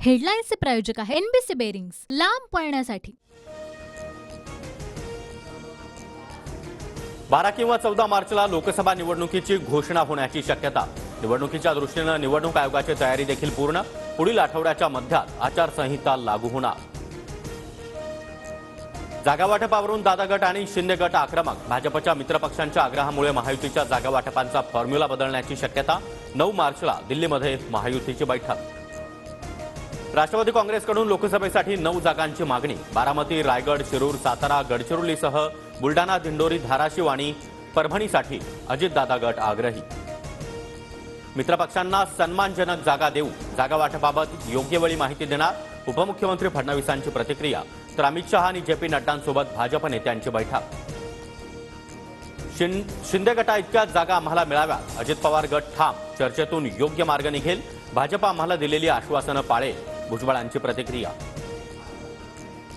हेडलाईन्सचे प्रायोजक आहे NBC bearings, लांब पळण्यासाठी। 12 किंवा 14 मार्चला लोकसभा निवडणुकीची घोषणा होण्याची शक्यता। निवडणुकीच्या दृष्टीने निवडणूक आयोगाची तयारी देखील पूर्ण। पुढील आठवड्याच्या मध्यात आचारसंहिता लागू होणार। जागा वाटपावरून दादा गट आणि शिंदे गट आक्रमक। भाजपच्या मित्रपक्षांच्या आग्रहामुळे महायुतीच्या जागा वाटपांचा फॉर्म्युला बदलण्याची शक्यता। 9 मार्चला दिल्लीमध्ये महायुतीची बैठक। राष्ट्रवादी काँग्रेसकडून लोकसभेसाठी 9 जागांची मागणी। बारामती, रायगड, शिरूर, सातारा, गडचिरोलीसह बुलडाणा, दिंडोरी, धाराशिव आणि परभणीसाठी अजितदादा गट आग्रही। मित्रपक्षांना सन्मानजनक जागा देऊ, जागा वाटपाबाबत योग्य वेळी माहिती देणार। उपमुख्यमंत्री फडणवीसांची प्रतिक्रिया। तर अमित शहा आणि जेपी नड्डांसोबत भाजप नेत्यांची बैठक। शिंदे गटा इतक्याच जागा आम्हाला मिळाव्यात, अजित पवार गट ठाम। चर्चेतून योग्य मार्ग निघेल, भाजप आम्हाला दिलेली आश्वासनं पाळेल, भुजबळांची प्रतिक्रिया।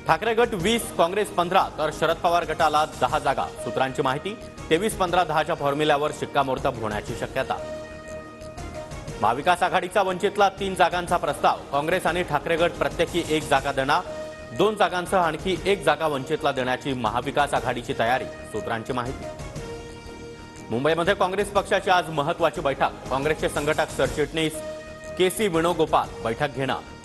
ठाकरे गट 20, काँग्रेस 15 तर शरद पवार गटाला 10 जागा। सूत्रांची माहिती। 23-15-10च्या फॉर्म्युल्यावर शिक्कामोर्तब होण्याची शक्यता। महाविकास आघाडीचा वंचितला 3 जागांचा प्रस्ताव। काँग्रेस आणि ठाकरे गट प्रत्येकी 1 जागा देणार। 2 जागांसह आणखी 1 जागा वंचितला देण्याची महाविकास आघाडीची तयारी, सूत्रांची माहिती। मुंबईमध्ये काँग्रेस पक्षाची आज महत्त्वाची बैठक। काँग्रेसचे संघटक सरचिटणीस केसी वेणुगोपाल बैठक घेणार।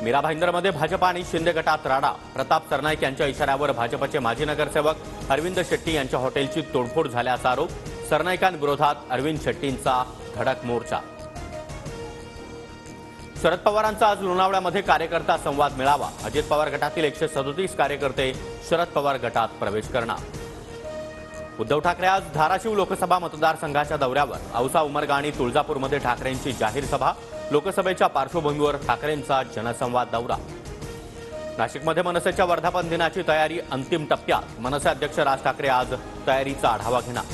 मीरा भाईंदरमध्ये भाजप आणि शिंदे गटात राडा। प्रताप सरनाईक यांच्या इशाऱ्यावर भाजपचे माजी नगरसेवक अरविंद शेट्टी यांच्या हॉटेलची तोडफोड झाल्याचा आरोप। सरनाईकांविरोधात अरविंद शेट्टींचा धडक मोर्चा। शरद पवारांचा आज लोणावळ्यामध्ये कार्यकर्ता संवाद मेळावा। अजित पवार गटातील 137 कार्यकर्ते शरद पवार गटात प्रवेश करणार। उद्धव ठाकरे आज धाराशिव लोकसभा मतदारसंघाच्या दौऱ्यावर। औसा, उमरगा आणि तुळजापूरमध्ये ठाकरेंची जाहीर सभा। लोकसभेच्या पार्श्वभूमीवर ठाकरेंचा जनसंवाद दौरा। नाशिकमध्ये मनसेच्या वर्धापन दिनाची तयारी अंतिम टप्प्यात। मनसे अध्यक्ष राज ठाकरे आज तयारीचा आढावा घेणार।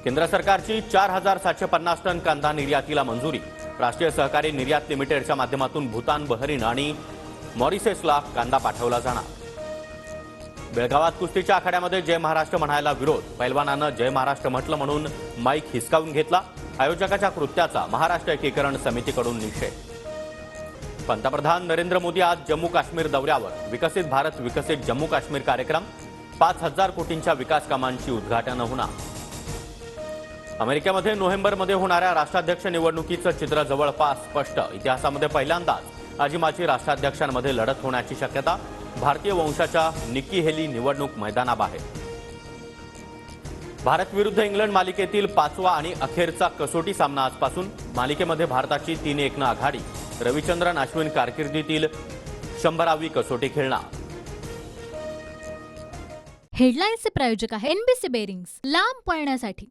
केंद्र सरकारची 4750 टन कांदा निर्यातीला मंजुरी। राष्ट्रीय सहकारी निर्यात लिमिटेडच्या माध्यमातून भूतान, बहरीन आणि मॉरिशसला कांदा पाठवला जाणार। बेळगावात कुस्तीच्या आखाड्यामध्ये जय महाराष्ट्र म्हणायला विरोध। पैलवानानं जय महाराष्ट्र म्हटलं म्हणून माईक हिसकावून घेतला। आयोजकाच्या कृत्याचा महाराष्ट्र एकीकरण समितीकडून निषेध। पंतप्रधान नरेंद्र मोदी आज जम्मू काश्मीर दौऱ्यावर। विकसित भारत विकसित जम्मू काश्मीर कार्यक्रम। 5000 कोटींच्या विकास कामांची उद्घाटनं होणार। अमेरिकेमध्ये नोव्हेंबरमध्ये होणाऱ्या राष्ट्राध्यक्ष निवडणुकीचं चित्र जवळपास स्पष्ट। इतिहासामध्ये पहिल्यांदाच आजी माजी राष्ट्राध्यक्षांमध्ये लढत होण्याची शक्यता। भारतीय वंशाच्या निक्की हेली निवडणूक मैदानाबाहेर। भारत विरुद्ध इंग्लंड मालिकेतील 5वा आणि अखेरचा कसोटी सामना आजपासून। मालिकेमध्ये भारताची 3-1 आघाडी। रविचंद्रन अश्विन कारकिर्दीतील 100वी कसोटी खेळणार। हेडलाईन्सचे प्रायोजक आहे एनबीसी बेरिंग्स, लांब पळण्यासाठी।